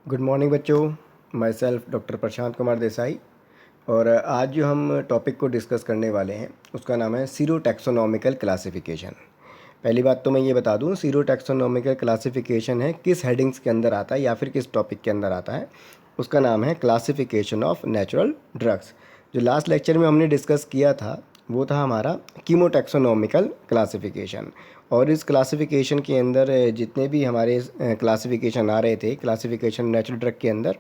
Good morning बच्चों। My self doctor Prashant Kumar Desai. और आज जो हम टॉपिक को डिस्कस करने वाले हैं उसका नाम है सीरो टैक्सोनॉमिकल क्लासिफिकेशन। पहली बात तो मैं ये बता दूं, सीरो टैक्सोनॉमिकल क्लासिफिकेशन है किस हेडिंग्स के अंदर आता है या फिर किस टॉपिक के अंदर आता है। उसका नाम है क्लासिफिकेशन ऑफ नेचुरल ड्रग्स। जो लास्ट लेक्चर में हमने डिस्कस किया था वो था हमारा कीमोटैक्सोनॉमिकल क्लासिफिकेशन। और इस क्लासिफिकेशन के अंदर जितने भी हमारे क्लासिफिकेशन आ रहे थे, क्लासिफिकेशन नेचुरल ड्रग के अंदर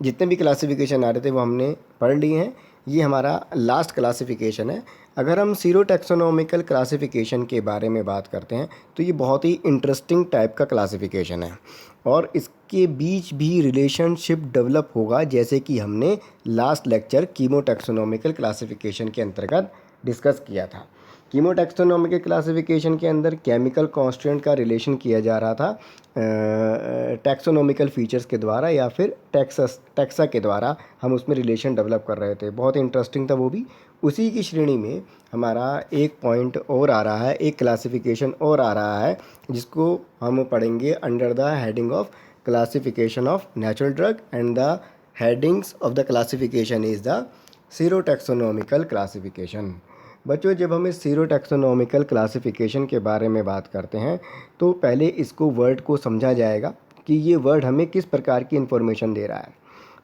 जितने भी क्लासिफिकेशन आ रहे थे वो हमने पढ़ लिए हैं। ये हमारा लास्ट क्लासिफिकेशन है। अगर हम सीरो टैक्सोनॉमिकल क्लासिफिकेशन के बारे में बात करते हैं तो ये बहुत ही इंटरेस्टिंग टाइप का क्लासिफिकेशन है और इसके बीच भी रिलेशनशिप डेवलप होगा, जैसे कि हमने last lecture chemo taxonomical classification के अंतर्गत डिस्कस किया था। कीमोटैक्सोनॉमिकल क्लासिफिकेशन के अंदर केमिकल कांस्टेंट का रिलेशन किया जा रहा था टैक्सोनॉमिकल फीचर्स के द्वारा या फिर टैक्सा के द्वारा हम उसमें रिलेशन डेवलप कर रहे थे। बहुत इंटरेस्टिंग था वो भी। उसी की श्रेणी में हमारा एक पॉइंट और आ रहा है, एक क्लासिफिकेशन और आ रहा है जिसको हम पढ़ेंगे under the heading of classification of natural drug and the headings of the classification is the sero taxonomical classification. बच्चों, जब हम इस सीरो टैक्सोनॉमिकल क्लासिफिकेशन के बारे में बात करते हैं तो पहले इसको वर्ड को समझा जाएगा कि ये वर्ड हमें किस प्रकार की इन्फॉर्मेशन दे रहा है।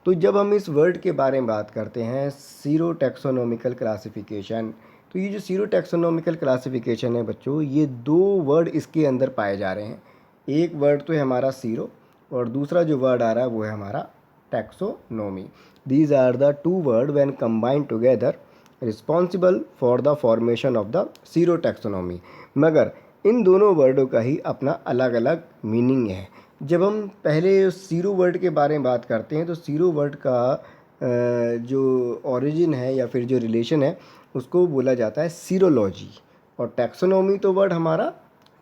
तो जब हम इस वर्ड के बारे में बात करते हैं सीरो टैक्सोनॉमिकल क्लासिफिकेशन, तो ये जो सीरो टैक्सोनॉमिकल क्लासिफिकेशन है बच्चों, ये दो वर्ड इसके अंदर पाए जा रहे हैं। एक वर्ड तो है हमारा सीरो और दूसरा जो वर्ड आ रहा है वो है हमारा taxonomy. These are the two word when combined together responsible for the formation of the sero taxonomy. मगर इन दोनों वर्डों का ही अपना अलग अलग मीनिंग है। जब हम पहले सीरो वर्ड के बारे में बात करते हैं तो सीरो वर्ड का जो ओरिजिन है या फिर जो रिलेशन है उसको बोला जाता है सीरोलॉजी। और टैक्सोनॉमी तो वर्ड हमारा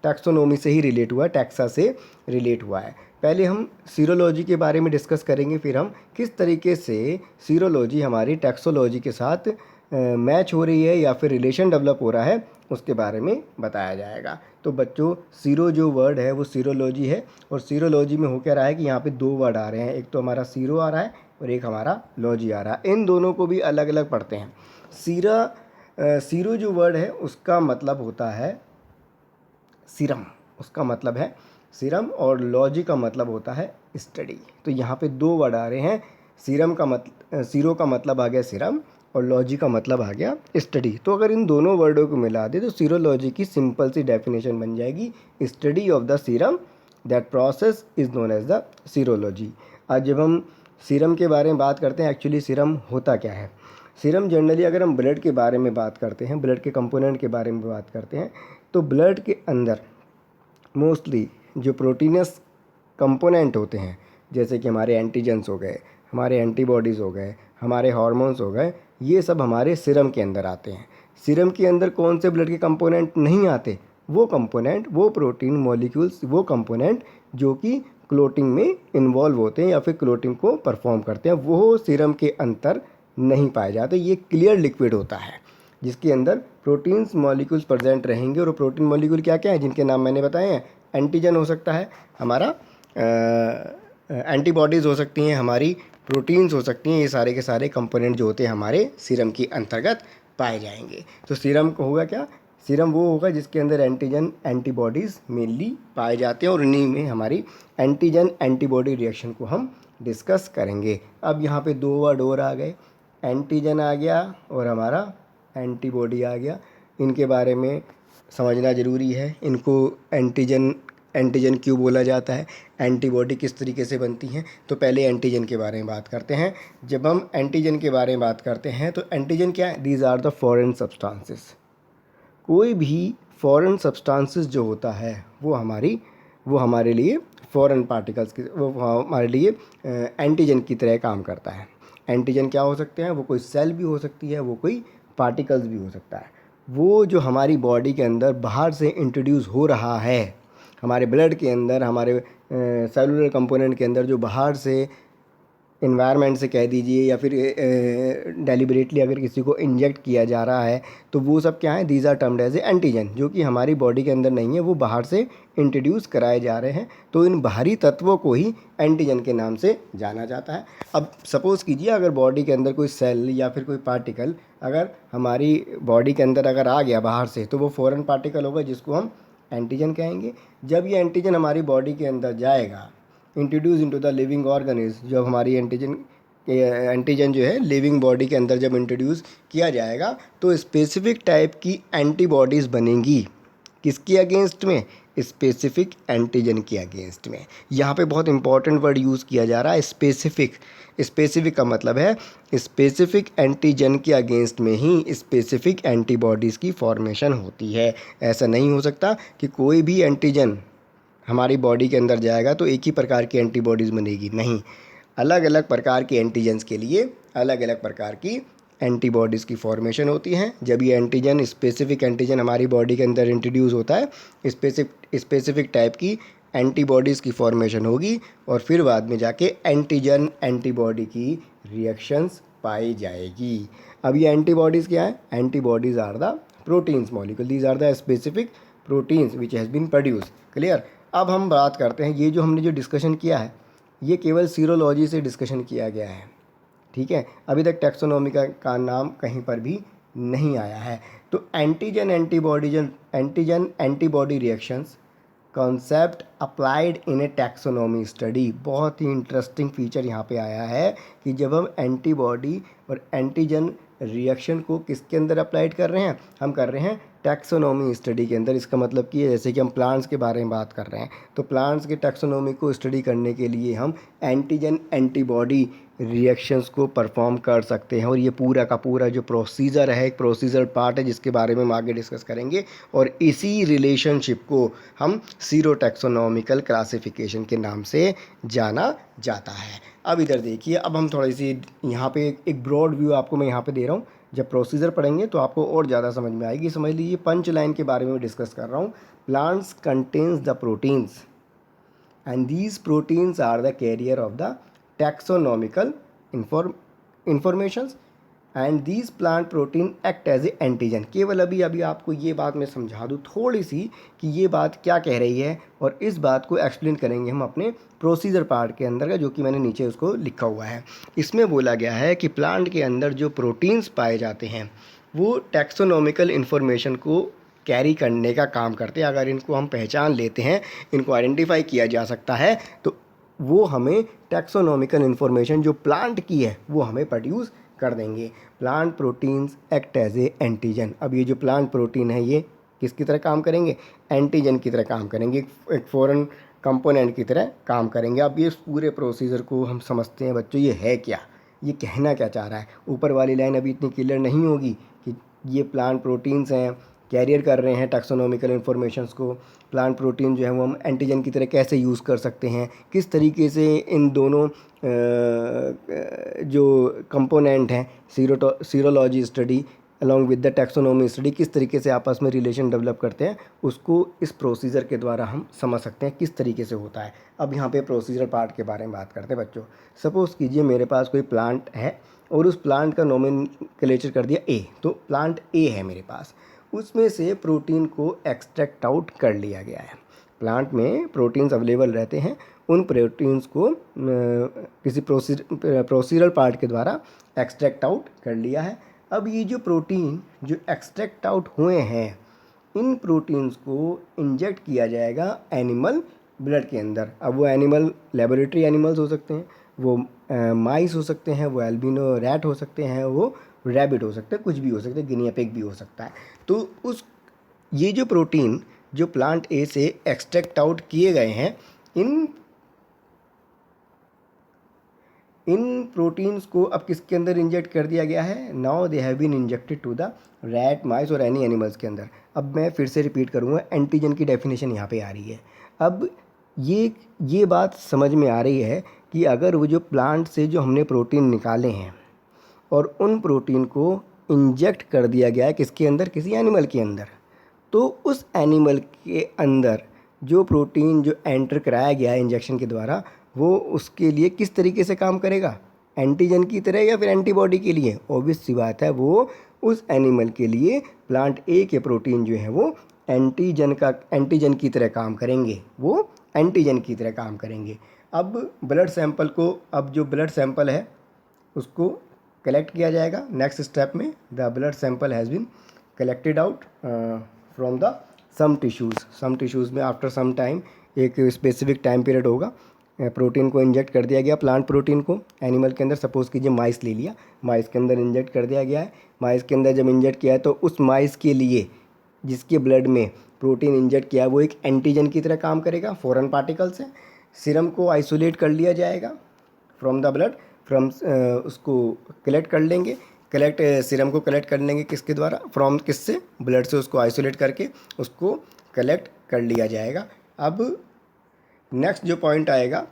टैक्सोनॉमी से ही रिलेट हुआ है, टैक्सा से रिलेट हुआ है। पहले हम सीरोलॉजी के बारे में डिस्कस करेंगे, फिर हम किस तरीके से सीरोलॉजी हमारी टैक्सोलॉजी के साथ मैच हो रही है या फिर रिलेशन डेवलप हो रहा है उसके बारे में बताया जाएगा। तो बच्चों, सीरो जो वर्ड है वो सीरोलॉजी है और सीरोलॉजी में हो क्या रहा है कि यहाँ पे दो वर्ड आ रहे हैं, एक तो हमारा सीरो आ रहा है और एक हमारा लॉजी आ रहा है। इन दोनों को भी अलग अलग पढ़ते हैं। सीरो जो वर्ड है उसका मतलब होता है सीरम, उसका मतलब है सीरम, और लॉजी का मतलब होता है स्टडी। तो यहाँ पे दो वर्ड आ रहे हैं, सीरो का मतलब आ गया सीरम और लॉजी का मतलब आ गया स्टडी। तो अगर इन दोनों वर्डों को मिला दे तो सीरोलॉजी की सिंपल सी डेफिनेशन बन जाएगी, study of the serum, that process is known as the serology. आज जब हम सीरम के बारे में बात करते हैं, एक्चुअली सीरम होता क्या है। सीरम जनरली अगर हम ब्लड के बारे में बात करते हैं, ब्लड के कंपोनेंट के बारे में बात करते हैं, तो ब्लड के अंदर मोस्टली जो प्रोटीनस कंपोनेंट होते हैं, जैसे कि हमारे एंटीजेंस हो गए, हमारे एंटीबॉडीज़ हो गए, हमारे हार्मोन्स हो गए, ये सब हमारे सीरम के अंदर आते हैं। सीरम के अंदर कौन से ब्लड के कंपोनेंट नहीं आते? वो कंपोनेंट, वो प्रोटीन मॉलिक्यूल्स, वो कंपोनेंट जो कि क्लोटिंग में इन्वॉल्व होते हैं या फिर क्लोटिंग को परफॉर्म करते हैं, वो सीरम के अंदर नहीं पाए जाते। ये क्लियर लिक्विड होता है जिसके अंदर प्रोटीन्स मॉलिक्यूल्स प्रेजेंट रहेंगे। और प्रोटीन मॉलिक्यूल क्या क्या है जिनके नाम मैंने बताए हैं? एंटीजन हो सकता है हमारा, एंटीबॉडीज़ हो सकती हैं हमारी, प्रोटीन्स हो सकती हैं। ये सारे के सारे कंपोनेंट जो होते हैं हमारे सीरम के अंतर्गत पाए जाएंगे। तो सीरम को होगा क्या? सीरम वो होगा जिसके अंदर एंटीजन एंटीबॉडीज़ मेनली पाए जाते हैं और उन्हीं में हमारी एंटीजन एंटीबॉडी रिएक्शन को हम डिस्कस करेंगे। अब यहाँ पे दो वर्ड और आ गए, एंटीजन आ गया और हमारा एंटीबॉडी आ गया। इनके बारे में समझना ज़रूरी है। इनको एंटीजन एंटीजन क्यों बोला जाता है, एंटीबॉडी किस तरीके से बनती हैं। तो पहले एंटीजन के बारे में बात करते हैं। जब हम एंटीजन के बारे में बात करते हैं तो एंटीजन क्या है? These are the foreign substances. कोई भी फॉरेन सब्सटेंसेस जो होता है वो हमारे लिए फॉरेन पार्टिकल्स की, वो हमारे लिए एंटीजन की तरह काम करता है। एंटीजन क्या हो सकते हैं? वो कोई सेल भी हो सकती है, वो कोई पार्टिकल्स भी हो सकता है। वो जो हमारी बॉडी के अंदर बाहर से इंट्रोड्यूस हो रहा है, हमारे ब्लड के अंदर, हमारे सेलुलर कंपोनेंट के अंदर जो बाहर से इन्वायरमेंट से कह दीजिए या फिर डेलिबरेटली अगर किसी को इंजेक्ट किया जा रहा है तो वो सब क्या है, these are termed as a antigen, जो कि हमारी बॉडी के अंदर नहीं है, वो बाहर से इंट्रोड्यूस कराए जा रहे हैं। तो इन बाहरी तत्वों को ही एंटीजन के नाम से जाना जाता है। अब सपोज़ कीजिए अगर बॉडी के अंदर कोई सेल या फिर कोई पार्टिकल अगर हमारी बॉडी के अंदर अगर आ गया बाहर से, तो वो फॉरेन पार्टिकल होगा जिसको हम एंटीजन कहेंगे। जब ये एंटीजन हमारी बॉडी के अंदर जाएगा, introduce into the living organism, जब हमारी एंटीजन जो है लिविंग बॉडी के अंदर जब इंट्रोड्यूस किया जाएगा तो स्पेसिफिक टाइप की एंटीबॉडीज़ बनेंगी। किसके अगेंस्ट में? स्पेसिफिक एंटीजन के अगेंस्ट में। यहाँ पे बहुत इंपॉर्टेंट वर्ड यूज़ किया जा रहा है, स्पेसिफिक। स्पेसिफिक का मतलब है स्पेसिफिक एंटीजन के अगेंस्ट में ही स्पेसिफिक एंटीबॉडीज़ की फॉर्मेशन होती है। ऐसा नहीं हो सकता कि कोई भी एंटीजन हमारी बॉडी के अंदर जाएगा तो एक ही प्रकार की एंटीबॉडीज़ बनेगी, नहीं। अलग अलग प्रकार के एंटीजन्स के लिए अलग अलग प्रकार की एंटीबॉडीज़ की फॉर्मेशन होती हैं। जब ये एंटीजन स्पेसिफिक एंटीजन हमारी बॉडी के अंदर इंट्रोड्यूस होता है, स्पेसिफिक टाइप की एंटीबॉडीज़ की फॉर्मेशन होगी और फिर बाद में जाके एंटीजन एंटीबॉडी की रिएक्शंस पाई जाएगी। अब ये एंटीबॉडीज़ क्या है? Antibodies are the proteins molecule, these are the specific proteins which has been produce. Clear? अब हम बात करते हैं, ये जो हमने जो डिस्कशन किया है ये केवल सीरोलॉजी से डिस्कशन किया गया है, ठीक है। अभी तक टैक्सोनॉमी का नाम कहीं पर भी नहीं आया है। तो antigen antibody reactions concept applied in A taxonomy study. बहुत ही इंटरेस्टिंग फीचर यहाँ पे आया है कि जब हम एंटीबॉडी और एंटीजन रिएक्शन को किसके अंदर अप्लाइड कर रहे हैं? हम कर रहे हैं टैक्सोनॉमी स्टडी के अंदर। इसका मतलब कि जैसे कि हम प्लांट्स के बारे में बात कर रहे हैं तो प्लांट्स के टैक्सोनॉमी को स्टडी करने के लिए हम एंटीजन एंटीबॉडी रिएक्शंस को परफॉर्म कर सकते हैं। और ये पूरा का पूरा जो प्रोसीजर है, एक प्रोसीजर पार्ट है जिसके बारे में हम आगे डिस्कस करेंगे। और इसी रिलेशनशिप को हम सीरोटैक्सोनॉमिकल क्लासिफिकेशन के नाम से जाना जाता है। अब इधर देखिए, अब हम थोड़ी सी यहाँ पे एक ब्रॉड व्यू आपको मैं यहाँ पे दे रहा हूँ। जब प्रोसीजर पढ़ेंगे तो आपको और ज़्यादा समझ में आएगी। समझ लीजिए, पंच लाइन के बारे में डिस्कस कर रहा हूँ। Plants contains the proteins and these proteins are the carrier of the taxonomical informations and these plant protein act as a antigen। केवल अभी आपको ये बात मैं समझा दूँ थोड़ी सी कि ये बात क्या कह रही है, और इस बात को एक्सप्लेन करेंगे हम अपने प्रोसीजर पार्ट के अंदर का, जो कि मैंने नीचे उसको लिखा हुआ है। इसमें बोला गया है कि प्लांट के अंदर जो प्रोटीन्स पाए जाते हैं वो टैक्सोनॉमिकल इन्फॉर्मेशन को कैरी करने का काम करते हैं। अगर इनको हम पहचान लेते हैं, इनको आइडेंटिफाई किया जा सकता है, तो वो हमें टैक्सोनॉमिकल इन्फॉर्मेशन जो प्लांट की है वो हमें प्रोड्यूस कर देंगे। Plant proteins act as a antigen. अब ये जो प्लांट प्रोटीन है ये किसकी तरह काम करेंगे? एंटीजन की तरह काम करेंगे, एक फॉरेन कंपोनेंट की तरह काम करेंगे। अब ये पूरे प्रोसीजर को हम समझते हैं बच्चों, ये है क्या, ये कहना क्या चाह रहा है। ऊपर वाली लाइन अभी इतनी क्लियर नहीं होगी कि ये प्लांट प्रोटीन्स हैं, कैरियर कर रहे हैं टैक्सोनॉमिकल इन्फॉर्मेशंस को। प्लांट प्रोटीन जो है वो हम एंटीजन की तरह कैसे यूज़ कर सकते हैं, किस तरीके से इन दोनों जो कंपोनेंट हैं, serology study along with the taxonomy study, किस तरीके से आपस में रिलेशन डेवलप करते हैं, उसको इस प्रोसीजर के द्वारा हम समझ सकते हैं किस तरीके से होता है। अब यहाँ पे प्रोसीजर पार्ट के बारे में बात करते हैं बच्चों। सपोज़ कीजिए मेरे पास कोई प्लांट है और उस प्लांट का नोमेनक्लेचर कर दिया ए, तो प्लांट ए है मेरे पास, उसमें से प्रोटीन को एक्सट्रैक्ट आउट कर लिया गया है। प्लांट में प्रोटीन्स अवेलेबल रहते हैं, उन प्रोटीन्स को किसी प्रोसीजरल पार्ट के द्वारा एक्सट्रैक्ट आउट कर लिया है। अब ये जो प्रोटीन जो एक्सट्रैक्ट आउट हुए हैं, इन प्रोटीन्स को इंजेक्ट किया जाएगा एनिमल ब्लड के अंदर। अब वो एनिमल लेबोरेटरी एनिमल्स हो सकते हैं, वो माइस हो सकते हैं, वो एल्बिनो रैट हो सकते हैं, वो रैबिट हो सकता है, कुछ भी हो सकता है, गिनिया पिग भी हो सकता है। तो ये जो प्रोटीन जो प्लांट ए से एक्सट्रैक्ट आउट किए गए हैं, इन प्रोटीन्स को अब किसके अंदर इंजेक्ट कर दिया गया है? Now they have been injected to the rat, mice और एनी एनिमल्स के अंदर। अब मैं फिर से रिपीट करूँगा, एंटीजन की डेफिनेशन यहाँ पे आ रही है। अब ये बात समझ में आ रही है कि अगर वो जो प्लांट से जो हमने प्रोटीन निकाले हैं और उन प्रोटीन को इंजेक्ट कर दिया गया है किसके अंदर? किसी एनिमल के अंदर, तो उस एनिमल के अंदर जो प्रोटीन जो एंटर कराया गया है इंजेक्शन के द्वारा, वो उसके लिए किस तरीके से काम करेगा? एंटीजन की तरह या फिर एंटीबॉडी के लिए? ऑब्वियस सी बात है, वो उस एनिमल के लिए प्लांट ए के प्रोटीन जो है वो एंटीजन की तरह काम करेंगे, वो एंटीजन की तरह काम करेंगे। अब जो ब्लड सैंपल है उसको कलेक्ट किया जाएगा। नेक्स्ट स्टेप में the blood sample has been collected out from the some tissues में आफ्टर सम टाइम, एक स्पेसिफिक टाइम पीरियड होगा, प्रोटीन को इंजेक्ट कर दिया गया, प्लांट प्रोटीन को एनिमल के अंदर। सपोज़ कीजिए माइस ले लिया, माइस के अंदर इंजेक्ट कर दिया गया है। माइस के अंदर जब इंजेक्ट किया है तो उस माइस के लिए जिसके ब्लड में प्रोटीन इंजेक्ट किया वो एक एंटीजन की तरह काम करेगा, फॉरेन पार्टिकल से। सीरम को आइसोलेट कर लिया जाएगा फ्रॉम द ब्लड, उसको कलेक्ट कर लेंगे, सीरम को कलेक्ट कर लेंगे किसके द्वारा? किससे? ब्लड से उसको आइसोलेट करके उसको कलेक्ट कर लिया जाएगा। अब नेक्स्ट जो पॉइंट आएगा,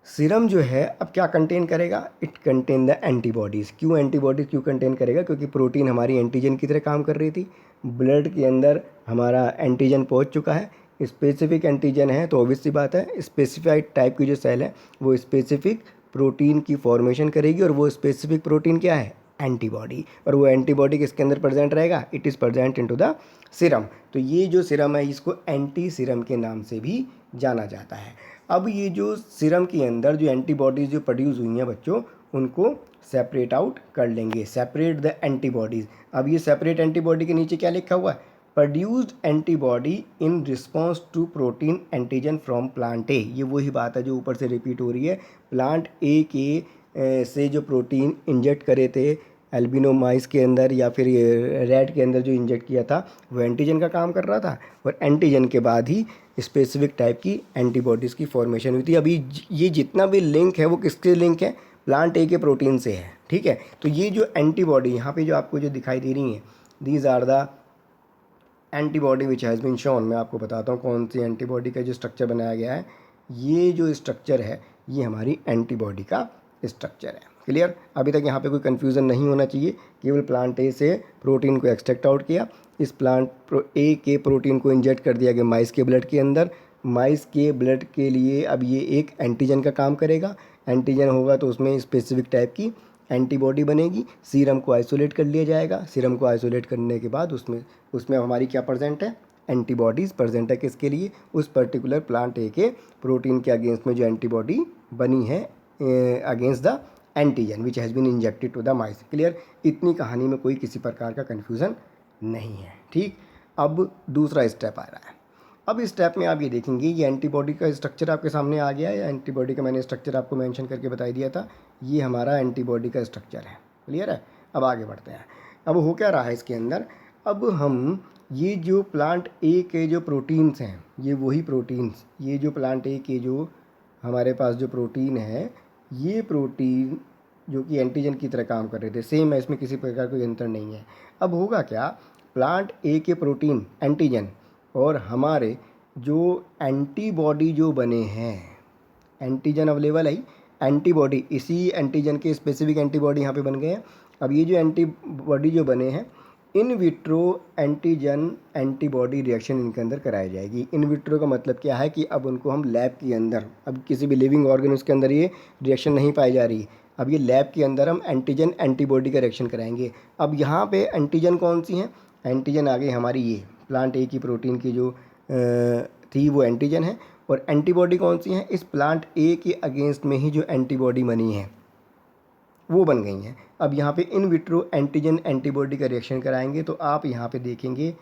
सीरम जो है अब क्या कंटेन करेगा? It contain the antibodies. क्यों एंटीबॉडीज़ क्यों कंटेन करेगा? क्योंकि प्रोटीन हमारी एंटीजन की तरह काम कर रही थी, ब्लड के अंदर हमारा एंटीजन पहुंच चुका है, स्पेसिफिक एंटीजन है, तो ऑब्वियस सी बात है स्पेसिफाइड टाइप की जो सेल है वो स्पेसिफिक प्रोटीन की फॉर्मेशन करेगी, और वो स्पेसिफिक प्रोटीन क्या है? एंटीबॉडी। और वो एंटीबॉडी किसके अंदर प्रेजेंट रहेगा? It is present into the serum. तो ये जो सीरम है इसको एंटी सीरम के नाम से भी जाना जाता है। अब ये जो सीरम के अंदर जो एंटीबॉडीज़ जो प्रोड्यूस हुई हैं बच्चों, उनको सेपरेट आउट कर लेंगे, सेपरेट द एंटीबॉडीज़। अब ये सेपरेट एंटीबॉडी के नीचे क्या लिखा हुआ है? Produced antibody in response to protein antigen from plant A. ये वही बात है जो ऊपर से रिपीट हो रही है। प्लांट ए के से जो प्रोटीन इंजेक्ट करे थे एल्बिनो माइस के अंदर या फिर रैट के अंदर जो इंजेक्ट किया था वो एंटीजन का काम कर रहा था, और एंटीजन के बाद ही स्पेसिफिक टाइप की एंटीबॉडीज़ की फॉर्मेशन हुई थी। अभी ये जितना भी लिंक है वो किसके लिंक है? प्लांट ए के प्रोटीन से है, ठीक है। तो ये जो एंटीबॉडी यहाँ पे जो आपको जो दिखाई दे रही हैं, these are the antibody which has been shown. मैं आपको बताता हूँ कौन सी एंटीबॉडी का जो स्ट्रक्चर बनाया गया है। ये जो स्ट्रक्चर है ये हमारी एंटीबॉडी का स्ट्रक्चर है। क्लियर? अभी तक यहाँ पे कोई कन्फ्यूज़न नहीं होना चाहिए। केवल प्लांट ए से प्रोटीन को एक्सट्रैक्ट आउट किया, इस प्लांट ए के प्रोटीन को इंजेक्ट कर दिया गया माइस के ब्लड के अंदर। माइस के ब्लड के लिए अब ये एक एंटीजन का काम करेगा, एंटीजन होगा तो उसमें स्पेसिफिक टाइप की एंटीबॉडी बनेगी। सीरम को आइसोलेट कर लिया जाएगा, सीरम को आइसोलेट करने के बाद उसमें हमारी क्या प्रेजेंट है? एंटीबॉडीज़ प्रेजेंट है। किसके लिए? उस पर्टिकुलर प्लांट ए के प्रोटीन के अगेंस्ट में जो एंटीबॉडी बनी है against the antigen which has been injected to the mice. Clear? इतनी कहानी में कोई किसी प्रकार का कन्फ्यूज़न नहीं है, ठीक। अब दूसरा स्टेप आ रहा है। अब इस स्टेप में आप ये देखेंगे ये एंटीबॉडी का स्ट्रक्चर आपके सामने आ गया है। एंटीबॉडी का मैंने स्ट्रक्चर आपको मेंशन करके बता दिया था, ये हमारा एंटीबॉडी का स्ट्रक्चर है। क्लियर है? अब आगे बढ़ते हैं। अब हो क्या रहा है इसके अंदर? अब हम ये जो प्लांट ए के जो प्रोटीन्स हैं, ये वही प्रोटीन्स, ये जो प्लांट ए के जो हमारे पास जो प्रोटीन है, ये प्रोटीन जो कि एंटीजन की तरह काम कर रहे थे, सेम है, इसमें किसी प्रकार कोई अंतर नहीं है। अब होगा क्या? प्लांट ए के प्रोटीन एंटीजन और हमारे जो एंटीबॉडी जो बने हैं, एंटीजन अवेलेबल है, एंटीबॉडी इसी एंटीजन के स्पेसिफिक एंटीबॉडी यहाँ पे बन गए हैं। अब ये जो एंटीबॉडी जो बने हैं, in vitro antigen antibody reaction इनके अंदर कराई जाएगी। इन विट्रो का मतलब क्या है कि अब उनको हम लैब के अंदर, अब किसी भी लिविंग ऑर्गेनिज्म के अंदर ये रिएक्शन नहीं पाई जा रही, अब ये लैब के अंदर हम एंटीजन एंटीबॉडी का रिएक्शन कराएंगे। अब यहाँ पे एंटीजन कौन सी हैं? एंटीजन आ गई हमारी ये प्लांट ए की प्रोटीन की जो थी वो एंटीजन है, और एंटीबॉडी कौन सी हैं? इस प्लांट ए के अगेंस्ट में ही जो एंटीबॉडी बनी है वो बन गई हैं। अब यहाँ पे इन विट्रो एंटीजन एंटीबॉडी का रिएक्शन कराएंगे तो आप यहाँ पे देखेंगे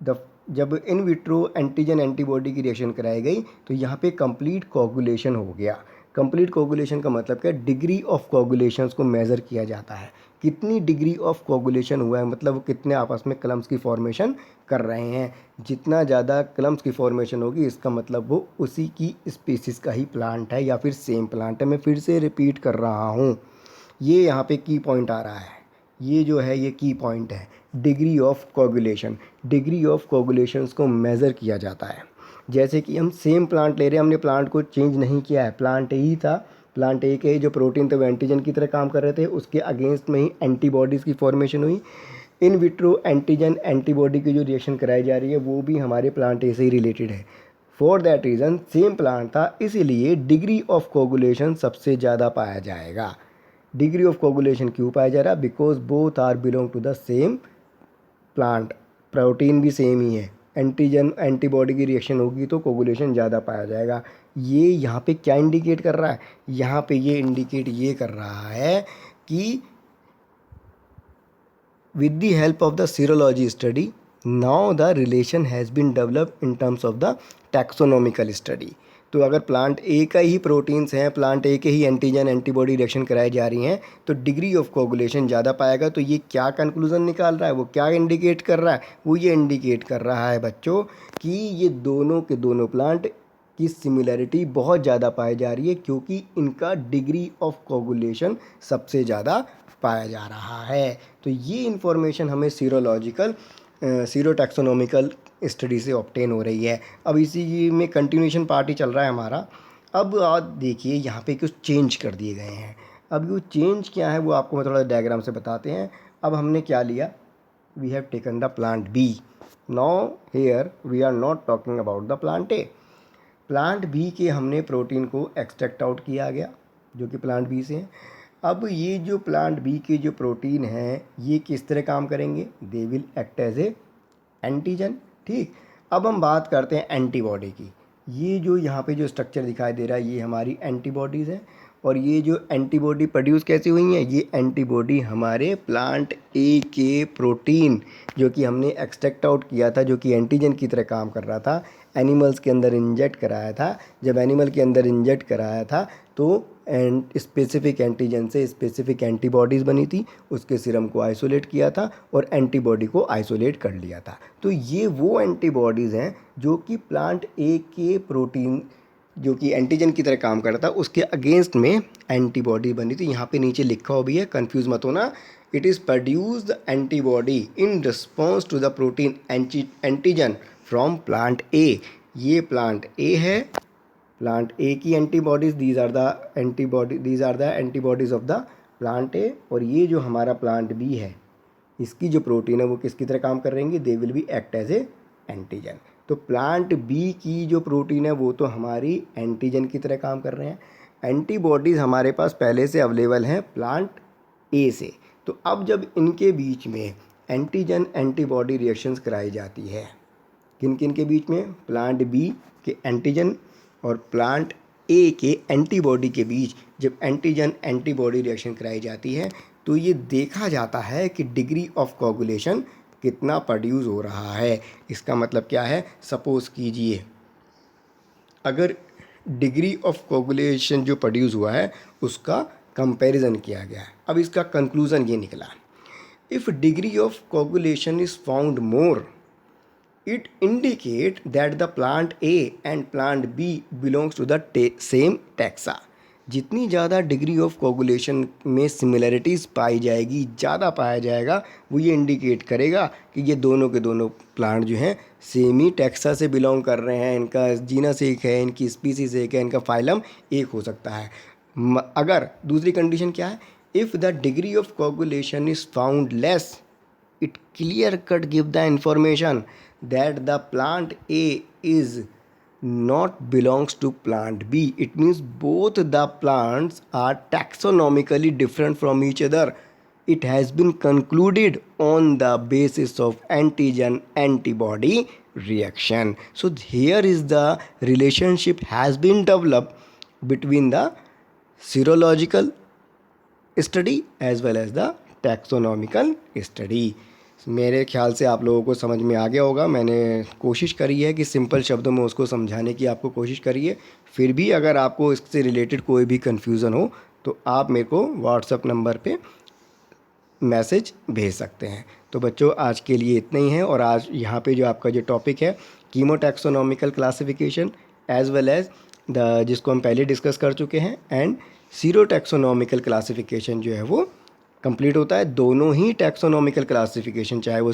जब इन विट्रो एंटीजन एंटीबॉडी की रिएक्शन कराई गई तो यहाँ पे कंप्लीट कोगुलेशन हो गया। कंप्लीट कोगुलेशन का मतलब क्या? डिग्री ऑफ कोगुलेशंस को मेज़र किया जाता है। कितनी डिग्री ऑफ कोगुलेशन हुआ है, मतलब वो कितने आपस में क्लम्स की फॉर्मेशन कर रहे हैं। जितना ज़्यादा क्लम्स की फॉर्मेशन होगी इसका मतलब वो उसी की स्पीसीज का ही प्लांट है या फिर सेम प्लांट है। मैं फिर से रिपीट कर रहा हूँ, ये यहाँ पे की पॉइंट आ रहा है, ये जो है ये की पॉइंट है, degree of coagulation. Degree of coagulations को मेज़र किया जाता है। जैसे कि हम सेम प्लांट ले रहे हैं, हमने प्लांट को चेंज नहीं किया है, प्लांट ही था, प्लांट ए के जो प्रोटीन थे वो एंटीजन की तरह काम कर रहे थे, उसके अगेंस्ट में ही एंटीबॉडीज़ की फॉर्मेशन हुई। इन विट्रो एंटीजन एंटीबॉडी की जो रिएक्शन कराई जा रही है वो भी हमारे प्लांट ए से ही रिलेटेड है। For that reason same plant था, इसीलिए डिग्री ऑफ कोगुलेशन सबसे ज़्यादा पाया जाएगा। डिग्री ऑफ कोगुलेशन क्यों पाया जा रहा है? Because both are belong to the same plant, protein भी सेम ही है, एंटीजन एंटीबॉडी की रिएक्शन होगी तो कोगुलेशन ज़्यादा पाया जाएगा। ये यहाँ पे क्या इंडिकेट कर रहा है? यहाँ पे ये इंडिकेट ये कर रहा है कि with the help of the serology study now the relation has been developed in terms of the taxonomical study। तो अगर प्लांट ए का ही प्रोटीन्स हैं, प्लांट ए के ही एंटीजन एंटीबॉडी रिएक्शन कराई जा रही हैं, तो डिग्री ऑफ कोगुलेशन ज़्यादा पाएगा। तो ये क्या कंक्लूजन निकाल रहा है, वो क्या इंडिकेट कर रहा है? वो ये इंडिकेट कर रहा है बच्चों कि ये दोनों के दोनों प्लांट की सिमिलरिटी बहुत ज़्यादा पाई जा रही है, क्योंकि इनका डिग्री ऑफ कोगुलेशन सबसे ज़्यादा पाया जा रहा है। तो ये इन्फॉर्मेशन हमें सीरोटैक्सोनॉमिकल स्टडी से ऑब्टेन हो रही है। अब इसी में कंटिन्यूएशन पार्ट ही चल रहा है हमारा। अब आप देखिए यहाँ पे कुछ चेंज कर दिए गए हैं। अब वो चेंज क्या है वो आपको मैं थोड़ा डायग्राम से बताते हैं। अब हमने क्या लिया, we have taken the plant B. Now here we are not talking about the plant A. Plant B के हमने प्रोटीन को एक्सट्रैक्ट आउट किया गया जो कि प्लांट बी से हैं। अब ये जो प्लांट बी के जो प्रोटीन हैं ये किस तरह काम करेंगे? They will act as a antigen. ठीक, अब हम बात करते हैं एंटीबॉडी की। ये जो यहाँ पे जो स्ट्रक्चर दिखाई दे रहा है ये हमारी एंटीबॉडीज़ हैं, और ये जो एंटीबॉडी प्रोड्यूस कैसे हुई हैं? ये एंटीबॉडी हमारे प्लांट ए के प्रोटीन जो कि हमने एक्सट्रैक्ट आउट किया था, जो कि एंटीजन की तरह काम कर रहा था, एनिमल्स के अंदर इंजेक्ट कराया था। जब एनिमल के अंदर इंजेक्ट कराया था तो स्पेसिफिक एंटीजन से स्पेसिफिक एंटीबॉडीज़ बनी थी, उसके सीरम को आइसोलेट किया था और एंटीबॉडी को आइसोलेट कर लिया था। तो ये वो एंटीबॉडीज़ हैं जो कि प्लांट ए के प्रोटीन जो कि एंटीजन की तरह काम कर रहा था उसके अगेंस्ट में एंटीबॉडी बनी थी। यहाँ पे नीचे लिखा हुआ भी है, कंफ्यूज मत होना। It is produced antibody in response to the protein antigen from plant A. ये प्लांट ए है, प्लांट ए की antibodies, these are the antibodies of the plant A. और ये जो हमारा प्लांट बी है इसकी जो प्रोटीन है वो किसकी तरह काम कर रहेंगे? They will be act as a antigen. तो प्लांट बी की जो प्रोटीन है वो तो हमारी एंटीजन की तरह काम कर रहे हैं। एंटीबॉडीज़ हमारे पास पहले से अवेलेबल हैं प्लांट ए से। तो अब जब इनके बीच में एंटीजन एंटीबॉडी रिएक्शंस कराई जाती है, किन किन के बीच में? प्लांट बी के एंटीजन और प्लांट ए के एंटीबॉडी के बीच जब एंटीजन एंटीबॉडी रिएक्शन कराई जाती है तो ये देखा जाता है कि डिग्री ऑफ कोगुलेशन कितना प्रोड्यूस हो रहा है। इसका मतलब क्या है? सपोज कीजिए अगर डिग्री ऑफ कोगुलेशन जो प्रोड्यूस हुआ है उसका कंपैरिजन किया गया है। अब इसका कंक्लूज़न ये निकला, if degree of coagulation is found more it indicate that the plant A and plant B belongs to the same taxa। जितनी ज़्यादा डिग्री ऑफ कोगुलेशन में सिमिलरिटीज़ पाई जाएगी, ज़्यादा पाया जाएगा, वो ये इंडिकेट करेगा कि ये दोनों के दोनों प्लांट जो हैं सेम ही टैक्सा से बिलोंग कर रहे हैं, इनका जीनस एक है, इनकी स्पीसीज एक है, इनका फाइलम एक हो सकता है। अगर दूसरी कंडीशन क्या है? If the degree of coagulation is found less, it clear cut give the information that the plant A is not belongs to plant B। It means both the plants are taxonomically different from each other। It has been concluded on the basis of antigen antibody reaction। So here is the relationship has been developed between the serological study as well as the taxonomical study। मेरे ख्याल से आप लोगों को समझ में आ गया होगा। मैंने कोशिश करी है कि सिंपल शब्दों में उसको समझाने की आपको कोशिश करी है। फिर भी अगर आपको इससे रिलेटेड कोई भी कन्फ्यूज़न हो तो आप मेरे को व्हाट्सएप नंबर पे मैसेज भेज सकते हैं। तो बच्चों आज के लिए इतना ही है। और आज यहाँ पे जो आपका जो टॉपिक है chemotaxonomical classification as well as the जिसको हम पहले डिस्कस कर चुके हैं एंड सीरोटैक्सोनॉमिकल क्लासिफिकेशन जो है वो कंप्लीट होता है। दोनों ही टैक्सोनॉमिकल क्लासिफिकेशन चाहे वो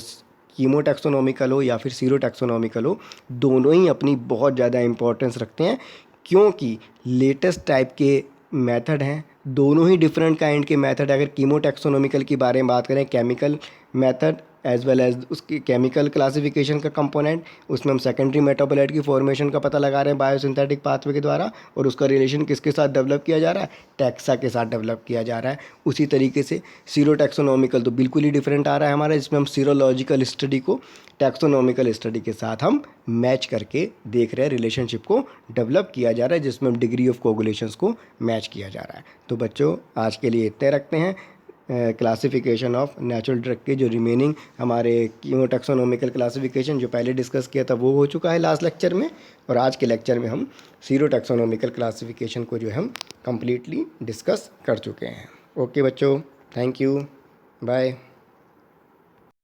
कीमोटैक्सोनॉमिकल हो या फिर सीरोटैक्सोनॉमिकल हो, दोनों ही अपनी बहुत ज़्यादा इंपॉर्टेंस रखते हैं, क्योंकि लेटेस्ट टाइप के मेथड हैं, दोनों ही डिफरेंट काइंड के मेथड। अगर कीमोटैक्सोनॉमिकल के बारे में बात करें, chemical method as well as उसकी केमिकल क्लासिफिकेशन का कंपोनेंट, उसमें हम सेकेंडरी मेटाबोलाइट की फॉर्मेशन का पता लगा रहे हैं बायोसिंथेटिक पाथवे के द्वारा, और उसका रिलेशन किसके साथ डेवलप किया जा रहा है, टैक्सा के साथ डेवलप किया जा रहा है। उसी तरीके से सीरो टैक्सोनॉमिकल तो बिल्कुल ही डिफरेंट आ रहा है हमारा, जिसमें हम सीरोलॉजिकल स्टडी को टैक्सोनॉमिकल स्टडी के साथ हम मैच करके देख रहे हैं, रिलेशनशिप को डेवलप किया जा रहा है, जिसमें हम डिग्री ऑफ कोगुलेशंस को मैच किया जा रहा है। तो बच्चों आज के लिए इतने रखते हैं। क्लासिफिकेशन ऑफ नेचुरल ड्रग के जो रिमेनिंग हमारे कीमोटैक्सोनॉमिकल क्लासिफिकेशन जो पहले डिस्कस किया था वो हो चुका है लास्ट लेक्चर में, और आज के लेक्चर में हम सीरोटैक्सोनॉमिकल क्लासिफिकेशन को जो है हम कंप्लीटली डिस्कस कर चुके हैं। ओके बच्चों, थैंक यू, बाय।